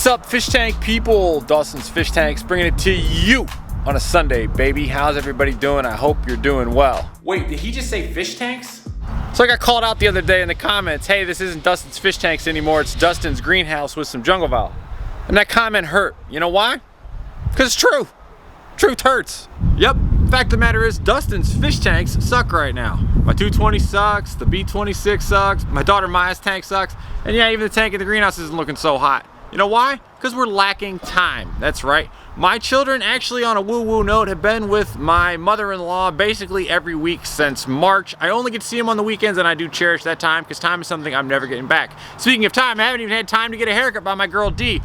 What's up, fish tank people? Dustin's Fish Tanks bringing it to you on a Sunday, baby. How's everybody doing? I hope you're doing well. Wait, did he just say fish tanks? So I got called out the other day in the comments, hey, this isn't Dustin's Fish Tanks anymore, it's Dustin's greenhouse with some jungle fowl. And that comment hurt. You know why? Because it's true. Truth hurts. Yep, fact of the matter is Dustin's fish tanks suck right now. My 220 sucks, the B26 sucks, my daughter Maya's tank sucks, and yeah, even the tank in the greenhouse isn't looking so hot. You know why? Because we're lacking time. That's right. My children, actually on a woo-woo note, have been with my mother-in-law basically every week since March. I only get to see them on the weekends, and I do cherish that time because time is something I'm never getting back. Speaking of time, I haven't even had time to get a haircut by my girl D.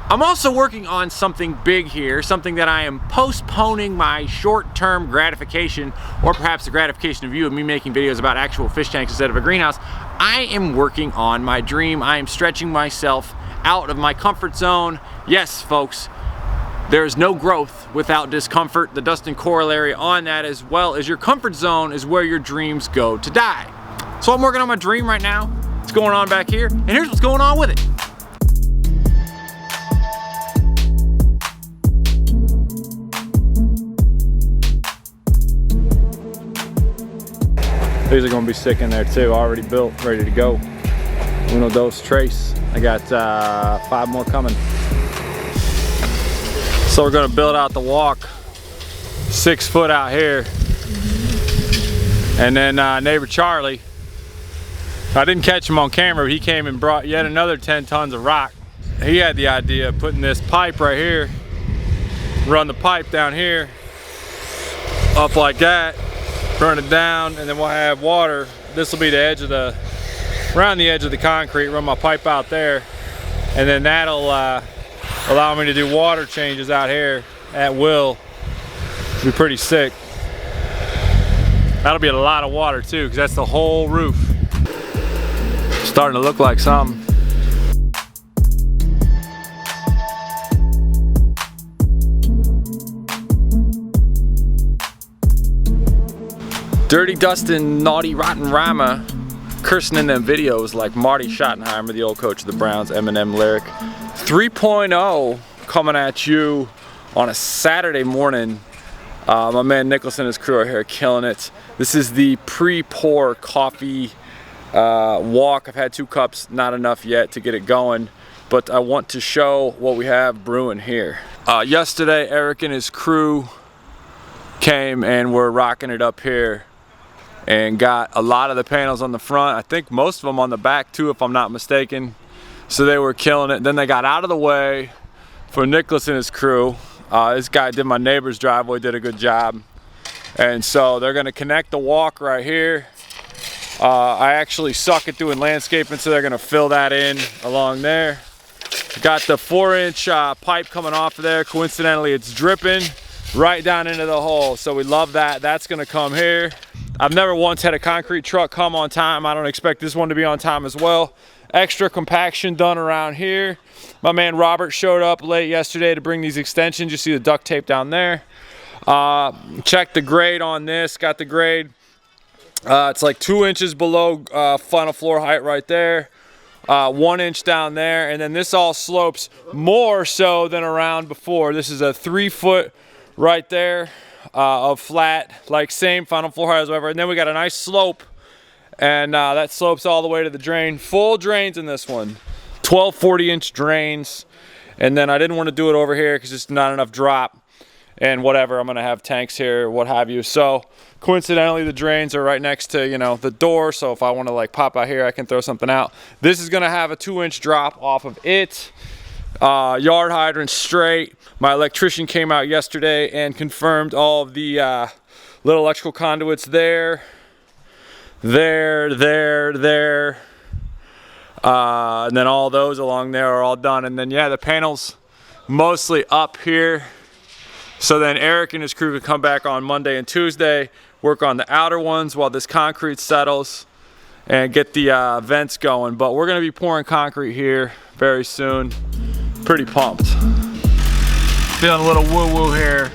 I'm also working on something big here, something that I am postponing my short-term gratification, or perhaps the gratification of you of me making videos about actual fish tanks instead of a greenhouse. I am working on my dream. I am stretching myself out of my comfort zone. Yes, folks, there is no growth without discomfort. The Dustin corollary on that, as well as your comfort zone, is where your dreams go to die. So I'm working on my dream right now. What's going on back here? And here's what's going on with it. These are gonna be sick in there too, already built, ready to go. Uno, dos, tres. I got 5 more coming. So we're gonna build out the walk 6 foot out here. And then neighbor Charlie, I didn't catch him on camera, but he came and brought yet another 10 tons of rock. He had the idea of putting this pipe right here, run the pipe down here, up like that, burn it down, and then we'll have water. This will be the edge of the, around the edge of the concrete, run my pipe out there, and then that'll allow me to do water changes out here at will. It'll be pretty sick. That'll be a lot of water too, because that's the whole roof. Starting to look like something. Dirty Dustin, naughty rotten rhymer, cursing in them videos like Marty Schottenheimer, the old coach of the Browns, Eminem lyric. 3.0 coming at you on a Saturday morning. My man Nicholson and his crew are here killing it. This is the pre-pour coffee walk. I've had 2 cups, not enough yet to get it going, but I want to show what we have brewing here. Yesterday, Eric and his crew came and were rocking it up here and got a lot of the panels on the front. I think most of them on the back too, if I'm not mistaken. So they were killing it. Then they got out of the way for Nicholas and his crew. This guy did my neighbor's driveway, did a good job. And so they're gonna connect the walk right here. I actually suck at doing landscaping, so they're gonna fill that in along there. Got the 4-inch pipe coming off of there. Coincidentally, it's dripping right down into the hole. So we love that. That's gonna come here. I've never once had a concrete truck come on time. I don't expect this one to be on time as well. Extra compaction done around here. My man Robert showed up late yesterday to bring these extensions. You see the duct tape down there. Check the grade on this. Got the grade. It's like 2 inches below final floor height right there. 1 inch down there. And then this all slopes more so than around before. This is a 3 foot right there. Of flat, like same final floor height as ever, and then we got a nice slope, and that slopes all the way to the drain. Full drains in this one, 12 40-inch drains, and then I didn't want to do it over here because it's not enough drop, and whatever, I'm gonna have tanks here, what have you. So coincidentally, the drains are right next to, you know, the door, so if I want to like pop out here, I can throw something out. This is gonna have a 2-inch drop off of it. Yard hydrant straight. My electrician came out yesterday and confirmed all of the little electrical conduits there, and then all those along there are all done. And then yeah, the panels mostly up here. So then Eric and his crew can come back on Monday and Tuesday, work on the outer ones while this concrete settles and get the vents going. But we're gonna be pouring concrete here very soon. Pretty pumped. Feeling a little woo-woo here.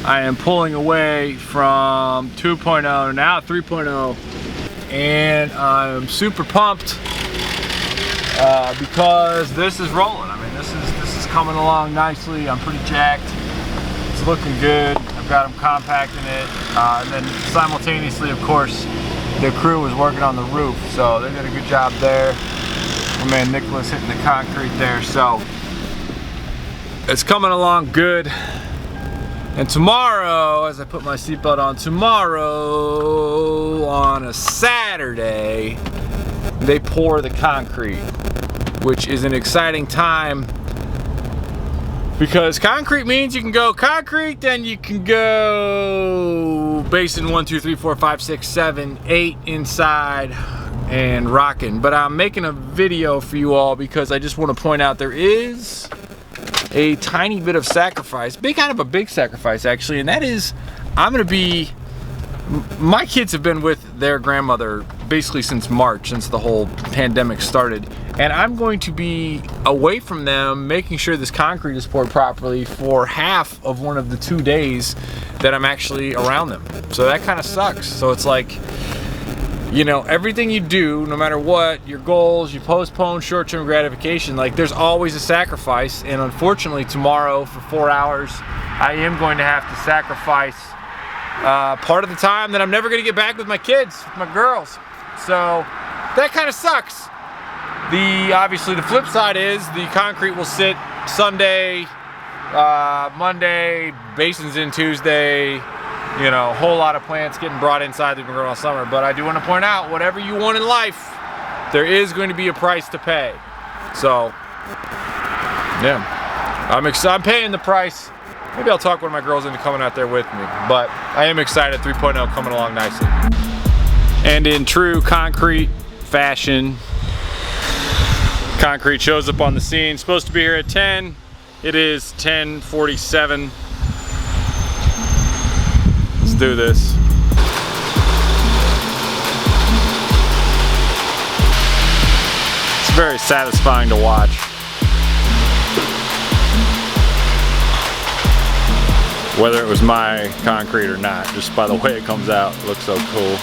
I am pulling away from 2.0, now 3.0, and I'm super pumped because this is rolling. I mean, coming along nicely. I'm pretty jacked. It's looking good. I've got them compacting it. And then simultaneously, of course, the crew was working on the roof. So they did a good job there. My man Nicholas hitting the concrete there. So it's coming along good. And tomorrow, as I put my seatbelt on, tomorrow on a Saturday, they pour the concrete, which is an exciting time because concrete means you can go concrete, then you can go basin 1, 2, 3, 4, 5, 6, 7, 8 inside and rocking. But I'm making a video for you all because I just want to point out there is a tiny bit of sacrifice, kind of a big sacrifice actually, and that is my kids have been with their grandmother basically since March, since the whole pandemic started, and I'm going to be away from them making sure this concrete is poured properly for half of one of the 2 days that I'm actually around them. So that kind of sucks. So it's like, you know, everything you do, no matter what, your goals, you postpone short-term gratification, like there's always a sacrifice. And unfortunately tomorrow for 4 hours, I am going to have to sacrifice part of the time that I'm never gonna get back with my kids, with my girls. So that kind of sucks. Obviously the flip side is the concrete will sit Sunday, Monday, basins in Tuesday. You know, a whole lot of plants getting brought inside they've been growing all summer. But I do want to point out, whatever you want in life, there is going to be a price to pay. So, yeah, I'm paying the price. Maybe I'll talk one of my girls into coming out there with me. But I am excited, 3.0 coming along nicely. And in true concrete fashion, concrete shows up on the scene. Supposed to be here at 10. It is 10:47. Let's do this. It's very satisfying to watch. Whether it was my concrete or not, just by the way it comes out, it looks so cool.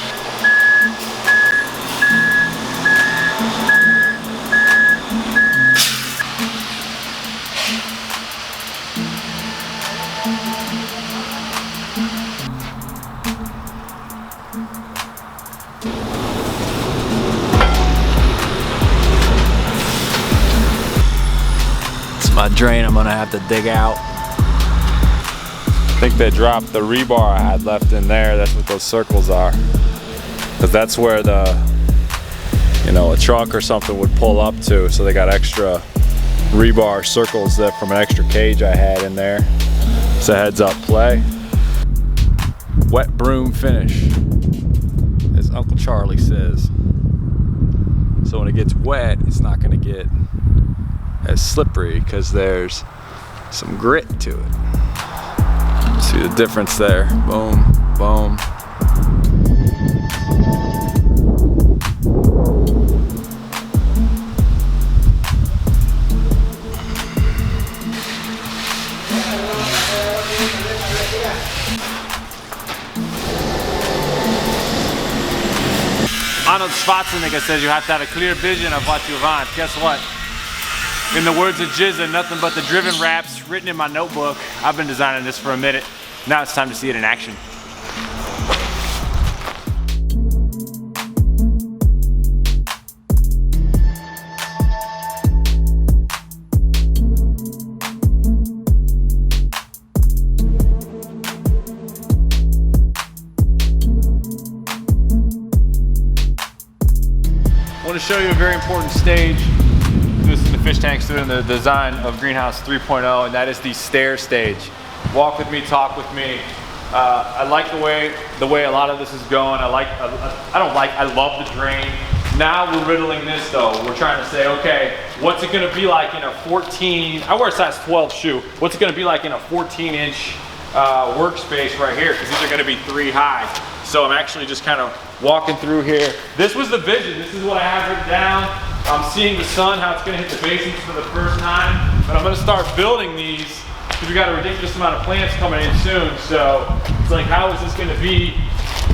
My drain I'm gonna have to dig out. I think they dropped the rebar I had left in there. That's what those circles are. Because that's where a truck or something would pull up to. So they got extra rebar circles that from an extra cage I had in there. It's a heads up play. Wet broom finish, as Uncle Charlie says. So when it gets wet, it's not gonna get as slippery because there's some grit to it. See the difference there? Boom, boom. Arnold Schwarzenegger says you have to have a clear vision of what you want. Guess what? In the words of Jizza, nothing but the driven raps written in my notebook. I've been designing this for a minute. Now it's time to see it in action. I want to show you a very important stage. This is the fish tank student in the design of Greenhouse 3.0, and that is the stair stage. Walk with me, talk with me. I like the way a lot of this is going. I love the drain. Now we're riddling this though. We're trying to say, okay, what's it gonna be like in a 14, I wear a size 12 shoe. What's it gonna be like in a 14-inch workspace right here? Because these are gonna be 3 high. So I'm actually just kind of walking through here. This was the vision. This is what I have written down. I'm seeing the sun, how it's gonna hit the basins for the first time. But I'm gonna start building these because we got a ridiculous amount of plants coming in soon. So it's like, how is this gonna be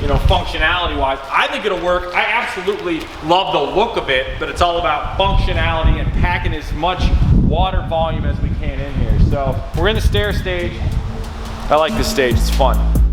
you know, functionality wise. I think it'll work. I absolutely love the look of it, but it's all about functionality and packing as much water volume as we can in here. So we're in the stair stage. I like this stage, it's fun.